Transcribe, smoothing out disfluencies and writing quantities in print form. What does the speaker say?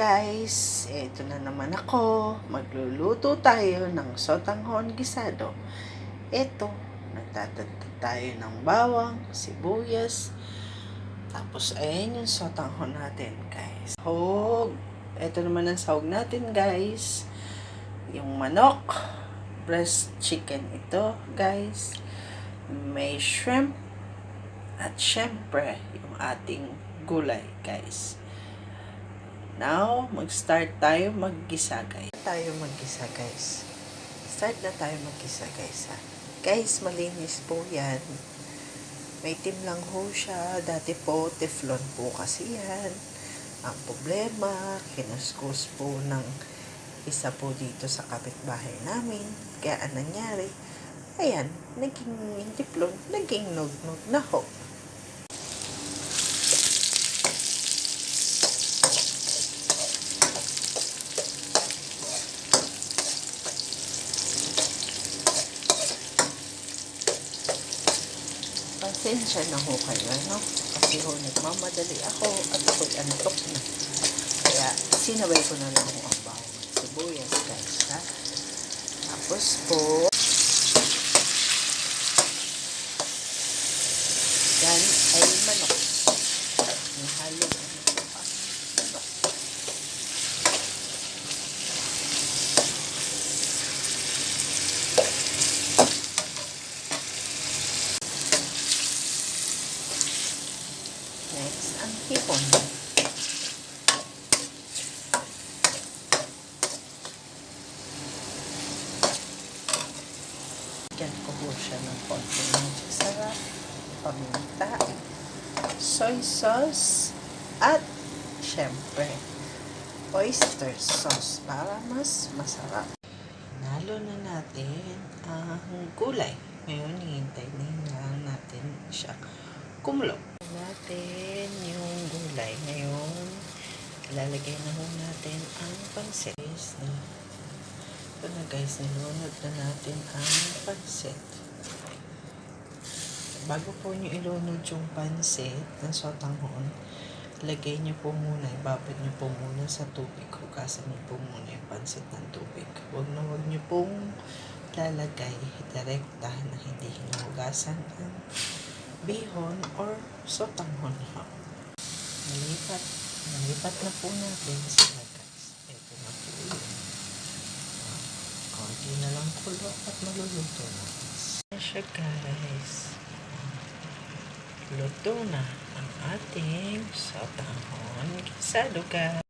guys, eto na naman ako. Magluluto tayo ng sotanghon gisado. Eto, nagtatagtag tayo ng bawang, sibuyas. Tapos ayan yung sotanghon natin guys. Sahog. Eto naman ang sahog natin guys. Yung manok, breast chicken ito guys. May shrimp. At syempre, yung ating gulay guys. Now, mag-start tayo maggisa guys. Start na tayo maggisa guys ha. Guys, malinis po yan. May itim lang ho siya. Dati po, teflon po kasi yan. Ang problema, kinuskus po ng isa po dito sa kapitbahay namin. Kaya anong nangyari? Ayan, naging teflon, naging nog-nog na ho. Pasensya na ho kayo, no? Kasi ho, nagmamadali ako at ako'y antok na. Kaya, sinabay ko na lang ang bawang sibuyas, guys, ha? Tapos po, yan ay manok. May halo na manok. Next, ang hipon. Diyan ko po siya ng konting magic sarap, paminta, soy sauce, at syempre, oyster sauce para mas masarap. Nalo na natin ang gulay. Ngayon, hihintayin lang natin siya kumulo. Natin yung gulay. Ngayon, ilalagay na ho natin ang pansit. Ito na guys, nilunod na natin ang pansit. Bago po nyo ilunod yung pansit ng sotanghon, lagay nyo po muna, ibabad nyo po muna sa tubig. Hugasan nyo po muna yung pansit ng tubig. Huwag nyo pong lalagay direkta na hindi hinuhugasan ang bihon or sotanghon. Nalipat na po natin sila guys. Ito na po yun. Konti na lang kulo at maluluto na. Siya guys. Luto na ang ating sotanghon gisado guys.